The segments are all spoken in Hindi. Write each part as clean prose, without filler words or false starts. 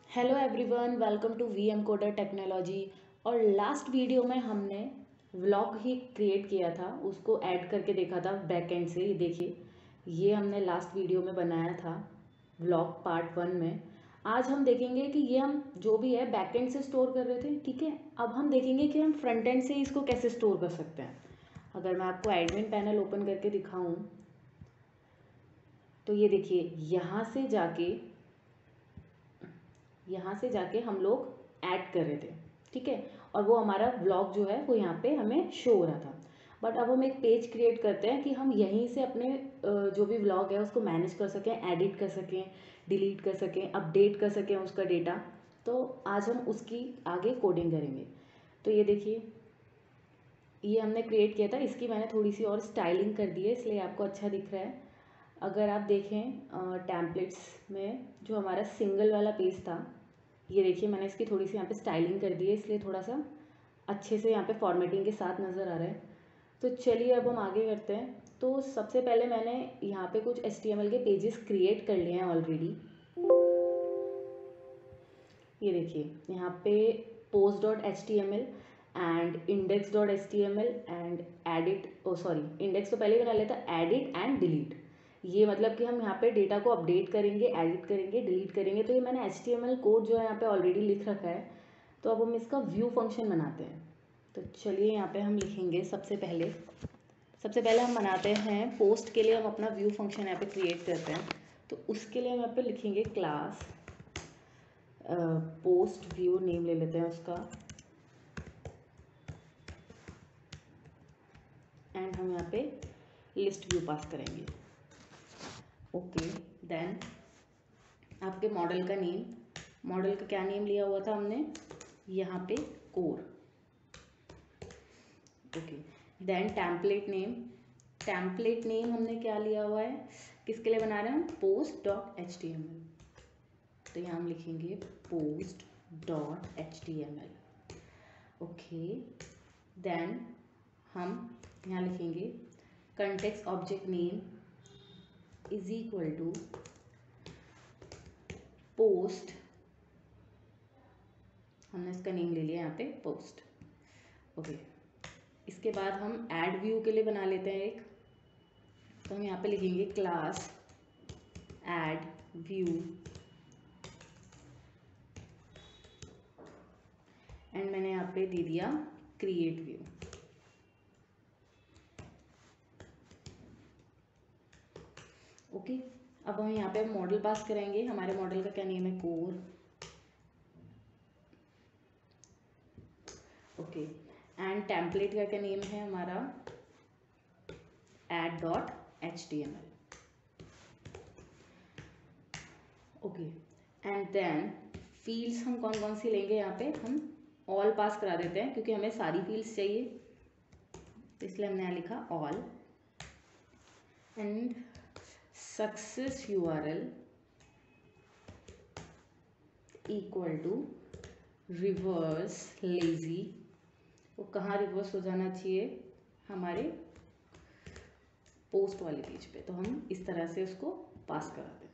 Hello everyone, welcome to V M coder technology. और लास्ट वीडियो में हमने व्लॉग ही क्रिएट किया था, उसको ऐड करके देखा था बैक एंड से। ये देखिए, ये हमने लास्ट वीडियो में बनाया था व्लॉग पार्ट 1 में। आज हम देखेंगे कि ये हम जो भी है बैक एंड से स्टोर कर रहे थे, ठीक है। अब हम देखेंगे कि हम फ्रंट एंड से इसको कैसे स्टोर कर सकते हैं। अगर मैं आपको एडमिन पैनल ओपन करके दिखाऊं तो ये देखिए, यहाँ से जाके हम लोग ऐड कर रहे थे, ठीक है। और वो हमारा व्लॉग जो है वो यहाँ पे हमें शो हो रहा था। बट अब हम एक पेज क्रिएट करते हैं कि हम यहीं से अपने जो भी व्लॉग है उसको मैनेज कर सकें, एडिट कर सकें, डिलीट कर सकें, अपडेट कर सकें उसका डेटा। तो आज हम उसकी आगे कोडिंग करेंगे। तो ये देखिए, ये हमने क्रिएट किया था, इसकी मैंने थोड़ी सी और स्टाइलिंग कर दी है, इसलिए आपको अच्छा दिख रहा है। अगर आप देखें टैम्पलेट्स में जो हमारा सिंगल वाला पेज था, ये देखिए मैंने इसकी थोड़ी सी यहाँ पे स्टाइलिंग कर दी है, इसलिए थोड़ा सा अच्छे से यहाँ पे फॉर्मेटिंग के साथ नज़र आ रहा है। तो चलिए अब हम आगे करते हैं। तो सबसे पहले मैंने यहाँ पे कुछ HTML के पेजेस क्रिएट कर लिए हैं ऑलरेडी। ये देखिए, यहाँ पे post.html and index.html and index तो पहले ही बना लेता, एडिट एंड डिलीट। ये मतलब कि हम यहाँ पे डेटा को अपडेट करेंगे, एडिट करेंगे, डिलीट करेंगे। तो ये मैंने HTML कोड जो है यहाँ पे ऑलरेडी लिख रखा है। तो अब हम इसका व्यू फंक्शन बनाते हैं। तो चलिए यहाँ पे हम लिखेंगे सबसे पहले हम बनाते हैं पोस्ट के लिए हम अपना व्यू फंक्शन यहाँ पे क्रिएट करते हैं। तो उसके लिए हम यहाँ पे लिखेंगे क्लास पोस्ट व्यू, नेम ले लेते हैं उसका, एंड हम यहाँ पे लिस्ट व्यू पास करेंगे। ओके, देन आपके मॉडल का नेम, मॉडल का क्या नेम लिया हुआ था हमने यहाँ पे, core. Okay, then template name हमने क्या लिया हुआ है, किसके लिए बना रहे हैं हम, post.html। तो यहाँ हम लिखेंगे post.html। ओके, देन हम यहाँ लिखेंगे context object name is equal to post, हमने इसका नेम ले लिया यहाँ पे पोस्ट। ओके, इसके बाद हम ऐड व्यू के लिए बना लेते हैं एक। तो हम यहाँ पे लिखेंगे क्लास ऐड व्यू एंड मैंने यहाँ पे दे दिया क्रिएट व्यू। ओके, अब हम यहाँ पे मॉडल पास करेंगे। हमारे मॉडल का क्या नेम है, कोर। ओके, एंड टेम्पलेट का क्या नेम है हमारा, add.html। Okay, and then fields हम कौन कौन सी लेंगे, यहाँ पे हम ऑल पास करा देते हैं क्योंकि हमें सारी फील्ड्स चाहिए, तो इसलिए हमने यहाँ लिखा all. And success URL equal to reverse lazy. वो कहाँ रिवर्स हो जाना चाहिए, हमारे पोस्ट वाले पेज पे। तो हम इस तरह से उसको पास कराते हैं,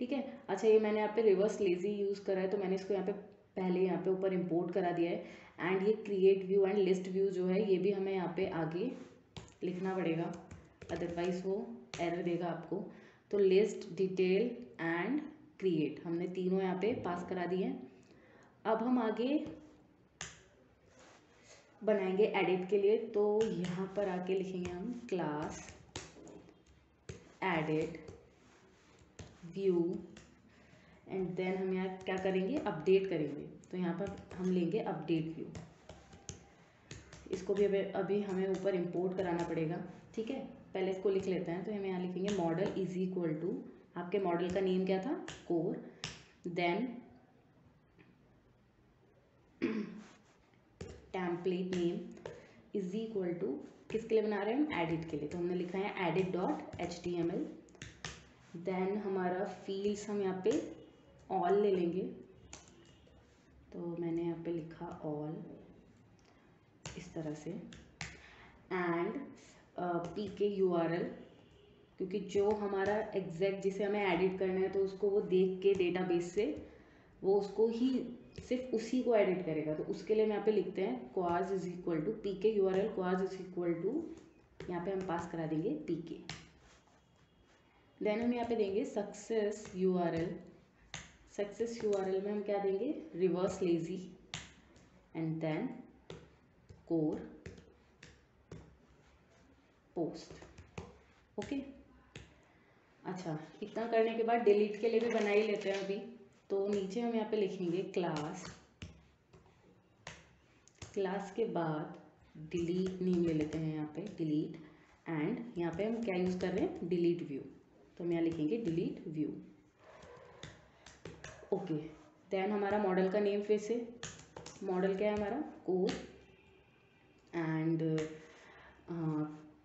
ठीक है। अच्छा, ये मैंने यहाँ पे रिवर्स लेजी यूज़ करा है, तो मैंने इसको यहाँ पे पहले यहाँ पे ऊपर इंपोर्ट करा दिया है। एंड ये create view and list view जो है ये भी हमें यहाँ पे आगे लिखना पड़ेगा, अदरवाइज वो एरर देगा आपको। तो लिस्ट, डिटेल एंड क्रिएट हमने तीनों यहाँ पे पास करा दिए हैं। अब हम आगे बनाएंगे एडिट के लिए। तो यहाँ पर आके लिखेंगे हम class edit view and then हम यहाँ क्या करेंगे, अपडेट करेंगे। तो यहाँ पर हम लेंगे अपडेट व्यू, इसको भी अभी हमें ऊपर इंपोर्ट कराना पड़ेगा, ठीक है। पहले इसको लिख लेते हैं। तो हम यहाँ लिखेंगे मॉडल इज इक्वल टू, आपके मॉडल का नेम क्या था, core. Then template name is equal to, किसके लिए बना रहे हैं हम, एडिट के लिए। तो हमने लिखा है edit.html। देन हमारा फील्ड्स हम यहाँ पे ऑल ले लेंगे। तो मैंने यहाँ पे लिखा ऑल इस तरह से। एंड PK URL, क्योंकि जो हमारा एग्जैक्ट जिसे हमें एडिट करना है तो उसको वो देख के डेटाबेस से वो उसको ही सिर्फ उसी को एडिट करेगा। तो उसके लिए हम यहाँ पे लिखते हैं क्वाज is equal to P K U R L quartz is equal to, यहाँ पे हम पास करा देंगे पी के। देन हम यहाँ पे देंगे success U R L. Success U R L में हम क्या देंगे, reverse lazy and then core post. Okay, अच्छा इतना करने के बाद डिलीट के लिए भी बना ही लेते हैं अभी। तो नीचे हम यहाँ पे लिखेंगे क्लास, क्लास के बाद डिलीट नेम ले लेते हैं यहाँ पे डिलीट, एंड यहाँ पे हम क्या यूज़ कर रहे हैं, डिलीट व्यू। तो हम यहाँ लिखेंगे डिलीट व्यू। ओके, देन हमारा मॉडल का नेम फिर से, मॉडल क्या है हमारा, core and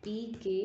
P K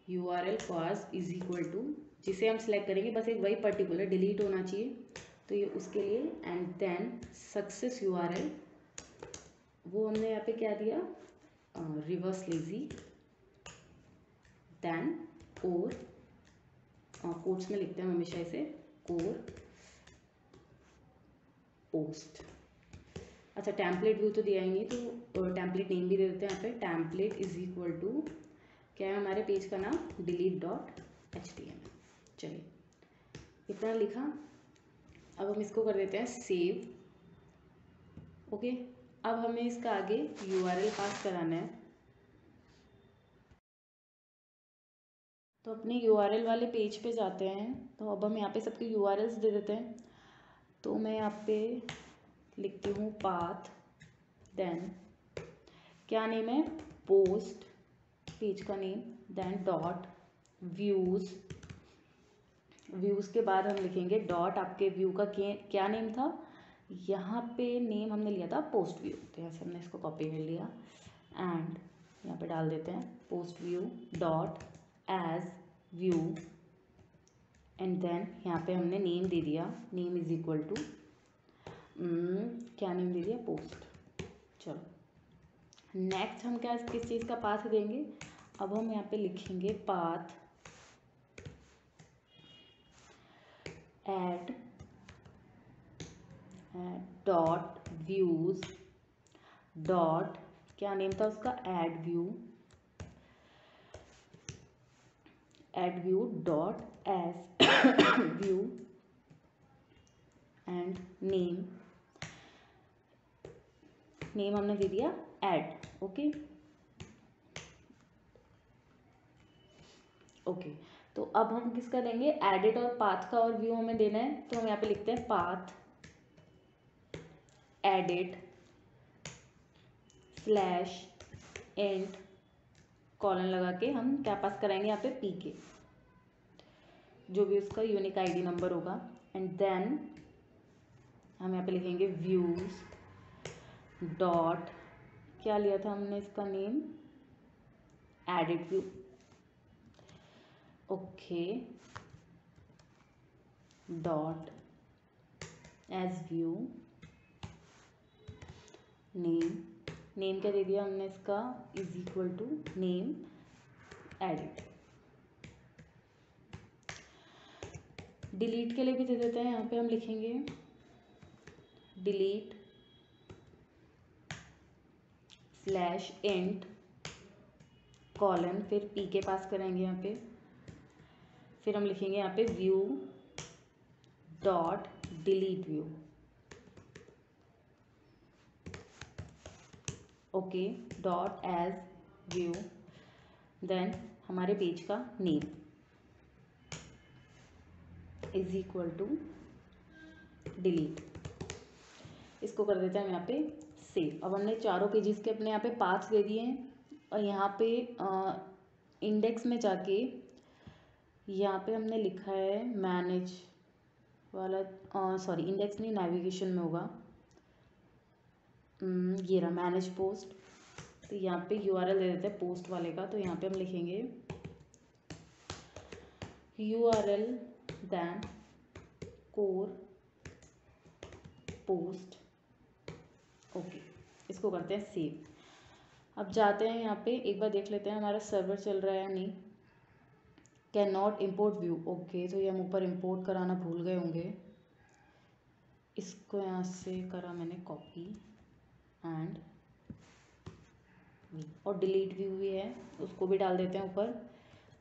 U R L quartz is equal to, जिसे हम सिलेक्ट करेंगे बस एक वही पर्टिकुलर डिलीट होना चाहिए, तो ये उसके लिए, and then success U R L, वो हमने यहाँ पे क्या दिया, reverse lazy, then core, quotes में लिखते हैं हमेशा इसे, कोर पोस्ट। अच्छा टेम्पलेट व्यू तो दिया ही नहीं, तो टेम्पलेट नेम भी दे देते हैं यहाँ पे, टेम्पलेट इज इक्वल टू क्या है हमारे पेज का नाम, डिलीट डॉट HTML। चलिए इतना लिखा, अब हम इसको कर देते हैं सेव। ओके, अब हमें इसका आगे URL पास कराना है। तो अपने URL वाले पेज पे जाते हैं, तो अब हम यहाँ पे सबके URLs दे देते हैं। तो मैं यहाँ पे लिखती हूँ पाथ, देन क्या नेम है, पोस्ट, पेज का name, then dot views, views के बाद हम लिखेंगे डॉट, आपके व्यू का क्या नेम था, यहाँ पे नेम हमने लिया था पोस्ट व्यू, तो यहाँ से हमने इसको कॉपी कर लिया, एंड यहाँ पे डाल देते हैं post view dot as view, and then यहाँ पे हमने नेम दे दिया, नेम इज इक्वल टू क्या नेम दे दिया, पोस्ट। चलो नेक्स्ट हम क्या किस चीज़ का पाथ देंगे, अब हम यहाँ पे लिखेंगे path add dot views dot, क्या नेम था उसका, add view dot as view, and name हमने दे दिया एड। ओके ओके, तो अब हम किसका देंगे, एडिट और पाथ का और व्यू हमें देना है, तो हम यहाँ पे लिखते हैं path edit slash and colon लगा के हम क्या पास कराएंगे यहाँ पे पी के, जो भी उसका यूनिक आईडी नंबर होगा, एंड देन हम यहाँ पे लिखेंगे व्यूज डॉट, क्या लिया था हमने इसका name, edit view. Okay, dot as view, name क्या दे दिया हमने इसका, is equal to name edit. Delete के लिए भी दे देते हैं, यहाँ पे हम लिखेंगे डिलीट स्लैश एंड कॉलन, फिर पी के पास करेंगे यहाँ पे, फिर हम लिखेंगे यहाँ पे view dot delete view. Okay, dot as view, then हमारे पेज का name is equal to delete, इसको कर देते हैं हम यहाँ पे सेव। अब हमने चारों पेजेस के अपने यहाँ पे पाथ दे दिए हैं, और यहाँ पे इंडेक्स में जाके यहाँ पे हमने लिखा है मैनेज वाला, सॉरी इंडेक्स नहीं, नेविगेशन में होगा, ये रहा मैनेज पोस्ट। तो यहाँ पे URL दे देते हैं पोस्ट वाले का, तो यहाँ पे हम लिखेंगे URL then core post. Okay, इसको करते हैं सेव। अब जाते हैं यहाँ पे एक बार देख लेते हैं हमारा सर्वर चल रहा है या नहीं। Can not import view, okay, तो ये हम ऊपर इम्पोर्ट कराना भूल गए होंगे, इसको यहाँ से करा मैंने कॉपी एंड और डिलीट व्यू भी है, उसको भी डाल देते हैं ऊपर।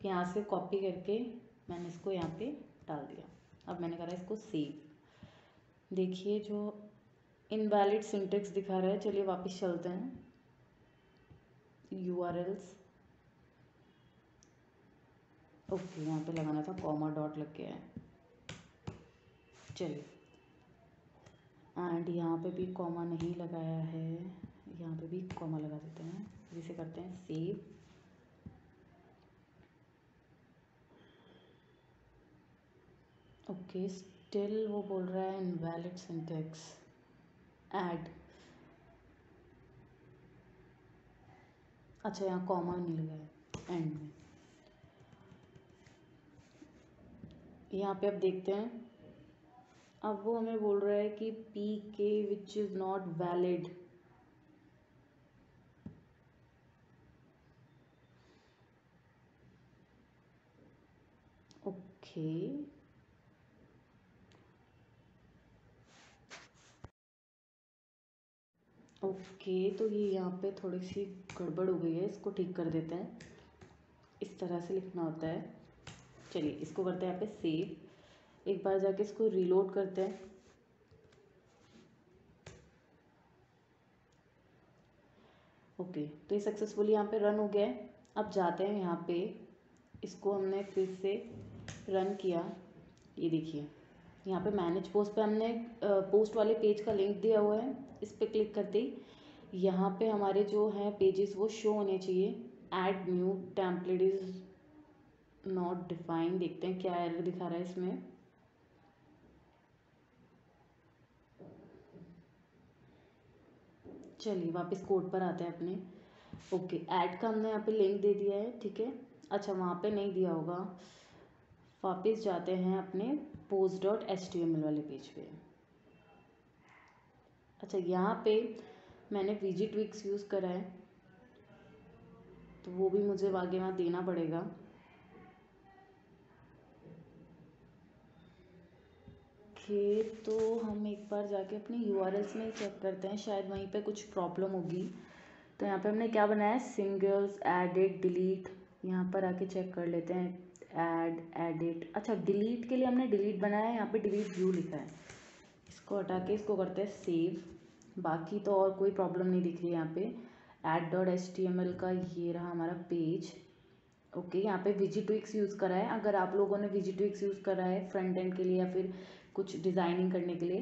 यहाँ से कॉपी करके मैंने इसको यहाँ पे डाल दिया। अब मैंने करा इसको सेव। देखिए जो इनवैलिड सिंटेक्स दिखा रहा है। चलिए वापस चलते हैं URLs। ओके, यहाँ पे लगाना था कॉमा डॉट लग गया है। चलिए एंड यहाँ पे भी कॉमा नहीं लगाया है, यहाँ पे भी कॉमा लगा देते हैं। जिसे करते हैं सेव। ओके, स्टिल वो बोल रहा है इनवैलिड सिंटेक्स ऐड। अच्छा, यहाँ कॉमा नहीं लगा है एंड में। यहाँ पे अब देखते हैं। अब वो हमें बोल रहा है कि PK which is not valid. Okay, okay, तो ये यहाँ पे थोड़ी सी गड़बड़ हो गई है, इसको ठीक कर देते हैं। इस तरह से लिखना होता है। चलिए इसको करते हैं यहाँ पे सेव। एक बार जाके इसको रीलोड करते हैं। ओके, तो ये सक्सेसफुली यहाँ पे रन हो गया है। अब जाते हैं यहाँ पे, इसको हमने फिर से रन किया। ये देखिए यहाँ पे मैनेज पोस्ट पे हमने पोस्ट वाले पेज का लिंक दिया हुआ है। इस पर क्लिक करते ही यहाँ पे हमारे जो हैं पेजेस वो शो होने चाहिए। Add new template is not defined. देखते हैं क्या एरर दिखा रहा है इसमें। चलिए वापस कोड पर आते हैं अपने। ओके, ऐड का हमने यहाँ पे लिंक दे दिया है, ठीक है। अच्छा, वहाँ पे नहीं दिया होगा। वापस जाते हैं अपने post.html वाले पेज पे। अच्छा, यहाँ पे मैंने VG-Twix यूज़ करा है, तो वो भी मुझे आगे वहाँ देना पड़ेगा। ओके, तो हम एक बार जाके अपनी URLs में चेक करते हैं, शायद वहीं पे कुछ प्रॉब्लम होगी। तो यहाँ पे हमने क्या बनाया है, सिंगल्स, एडिट, डिलीट। यहाँ पर आके चेक कर लेते हैं। Add, edit. अच्छा, डिलीट के लिए हमने डिलीट बनाया है, यहाँ पे डिलीट व्यू लिखा है। इसको हटा के इसको करते हैं सेव। बाकी तो और कोई प्रॉब्लम नहीं दिख रही है यहाँ पे। add.html का ये रहा हमारा पेज। ओके, यहाँ पे VG-Twix यूज़ करा है। अगर आप लोगों ने VG-Twix यूज़ करा है फ्रंट एंड के लिए या फिर कुछ डिज़ाइनिंग करने के लिए,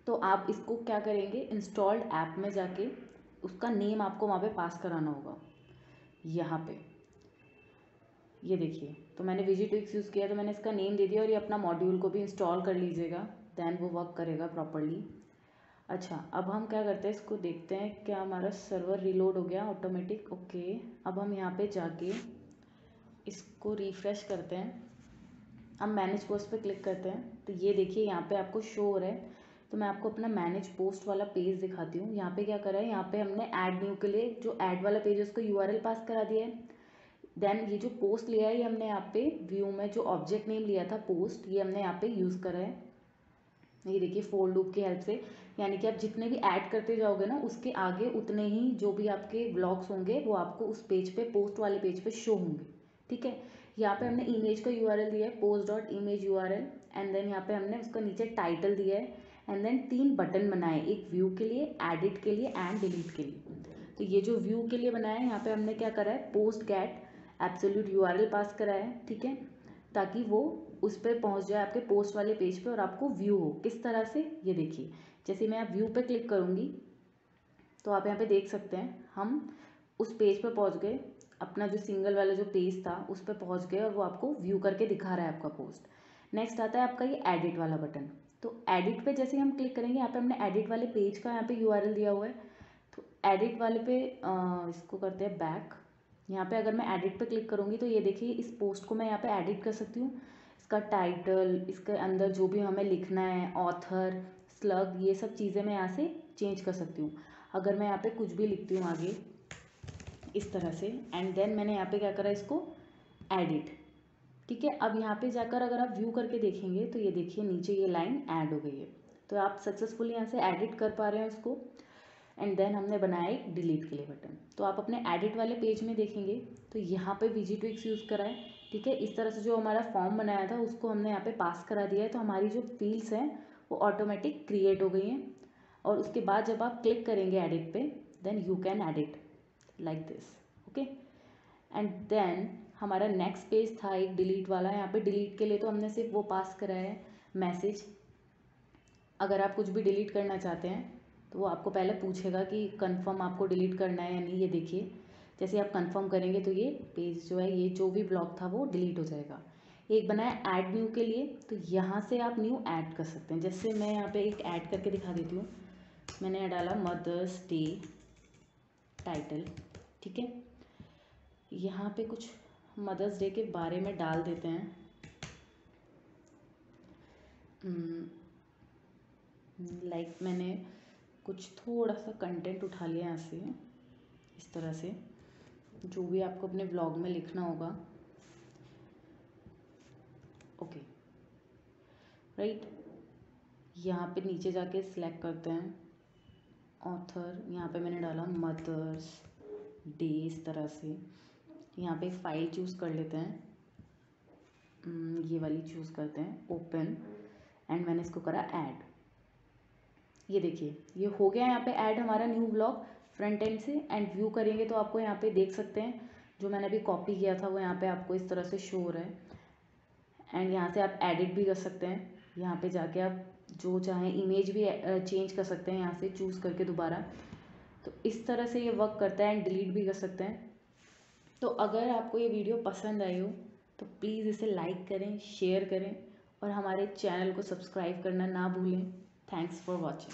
तो आप इसको क्या करेंगे, इंस्टॉल्ड ऐप में जाके उसका नेम आपको वहाँ पे पास कराना होगा। यहाँ पे ये देखिए, तो मैंने VG-Twix यूज़ किया तो मैंने इसका नेम दे दिया। और ये अपना मॉड्यूल को भी इंस्टॉल कर लीजिएगा, दैन वो वर्क करेगा प्रॉपरली। अच्छा, अब हम क्या करते हैं, इसको देखते हैं क्या हमारा सर्वर रीलोड हो गया ऑटोमेटिक। ओके, अब हम यहाँ पे जाके इसको रिफ़्रेश करते हैं। अब मैनेज पोस्ट पे क्लिक करते हैं, तो ये देखिए यहाँ पे आपको शो हो रहा है। तो मैं आपको अपना मैनेज पोस्ट वाला पेज दिखाती हूँ। यहाँ पे क्या करा है, यहाँ पे हमने ऐड न्यू के लिए जो ऐड वाला पेज है उसको URL पास करा दिया है। देन ये जो पोस्ट लिया है, ये हमने यहाँ पे व्यू में जो ऑब्जेक्ट नेम लिया था पोस्ट, ये हमने यहाँ पे यूज़ करा है। ये देखिए फोर लूप की हेल्प से, यानी कि आप जितने भी ऐड करते जाओगे ना, उसके आगे उतने ही जो भी आपके ब्लॉग्स होंगे वो आपको उस पेज पे, पोस्ट वाले पेज पे शो होंगे, ठीक है। यहाँ पे हमने इमेज का URL दिया है, post.image URL। एंड देन यहाँ पे हमने उसका नीचे टाइटल दिया है। एंड देन 3 बटन बनाए, एक व्यू के लिए, एडिट के लिए एंड डिलीट के लिए। तो ये जो व्यू के लिए बनाया है, यहाँ पे हमने क्या करा है, पोस्ट गेट एब्सोल्यूट URL पास करा है, ठीक है, ताकि वो उस पर पहुंच जाए आपके पोस्ट वाले पेज पे और आपको व्यू हो। किस तरह से, ये देखिए, जैसे मैं आप व्यू पे क्लिक करूँगी तो आप यहाँ पे देख सकते हैं हम उस पेज पे पहुंच गए। अपना जो सिंगल वाला जो पेज था उस पर पहुंच गए और वो आपको व्यू करके दिखा रहा है आपका पोस्ट। नेक्स्ट आता है आपका ये एडिट वाला बटन। तो एडिट पे जैसे हम क्लिक करेंगे, यहाँ पे हमने एडिट वाले पेज का यहाँ पे URL दिया हुआ है। तो एडिट वाले पे इसको करते हैं बैक। यहाँ पे अगर मैं एडिट पे क्लिक करूँगी तो ये देखिए, इस पोस्ट को मैं यहाँ पे एडिट कर सकती हूँ। इसका टाइटल, इसके अंदर जो भी हमें लिखना है, ऑथर, स्लग, ये सब चीज़ें मैं यहाँ से चेंज कर सकती हूँ। अगर मैं यहाँ पे कुछ भी लिखती हूँ आगे इस तरह से, एंड देन मैंने यहाँ पे क्या करा, इसको एडिट, ठीक है। अब यहाँ पे जाकर अगर आप व्यू करके देखेंगे तो ये देखिए नीचे ये लाइन ऐड हो गई है। तो आप सक्सेसफुली यहाँ से एडिट कर पा रहे हैं उसको। एंड देन हमने बनाया एक डिलीट के लिए बटन। तो आप अपने एडिट वाले पेज में देखेंगे तो यहाँ पे VG2X यूज़ करा है, ठीक है। इस तरह से जो हमारा फॉर्म बनाया था उसको हमने यहाँ पे पास करा दिया है, तो हमारी जो फील्ड्स हैं वो ऑटोमेटिक क्रिएट हो गई हैं। और उसके बाद जब आप क्लिक करेंगे एडिट पे, then you can edit like this, okay. And then हमारा नेक्स्ट पेज था एक डिलीट वाला। यहाँ पे डिलीट के लिए तो हमने सिर्फ वो पास कराया है मैसेज। अगर आप कुछ भी डिलीट करना चाहते हैं तो वो आपको पहले पूछेगा कि कंफर्म आपको डिलीट करना है या नहीं। ये देखिए, जैसे आप कंफर्म करेंगे तो ये पेज जो है, ये जो भी ब्लॉग था वो डिलीट हो जाएगा। एक बनाया ऐड न्यू के लिए, तो यहाँ से आप न्यू ऐड कर सकते हैं। जैसे मैं यहाँ पे एक ऐड करके दिखा देती हूँ। मैंने यहाँ डाला मदर्स डे टाइटल, ठीक है। यहाँ पे कुछ मदर्स डे के बारे में डाल देते हैं। लाइक मैंने कुछ थोड़ा सा कंटेंट उठा लिया यहाँ से, इस तरह से जो भी आपको अपने ब्लॉग में लिखना होगा, ओके राइट। यहाँ पे नीचे जाके सिलेक्ट करते हैं ऑथर। यहाँ पे मैंने डाला मदर्स डे, इस तरह से। यहाँ पे फाइल चूज़ कर लेते हैं, ये वाली चूज़ करते हैं, ओपन। एंड मैंने इसको करा ऐड। ये देखिए ये हो गया यहाँ पे ऐड हमारा न्यू ब्लॉग फ्रंट एंड से। एंड व्यू करेंगे तो आपको यहाँ पे देख सकते हैं जो मैंने अभी कॉपी किया था वो यहाँ पे आपको इस तरह से शो हो रहा है। एंड यहाँ से आप एडिट भी कर सकते हैं। यहाँ पे जाके आप जो चाहें इमेज भी चेंज कर सकते हैं यहाँ से चूज़ करके दोबारा। तो इस तरह से ये वर्क करता है। एंड डिलीट भी कर सकते हैं। तो अगर आपको ये वीडियो पसंद आई हो तो प्लीज़ इसे लाइक करें, शेयर करें और हमारे चैनल को सब्सक्राइब करना ना भूलें। Thanks for watching.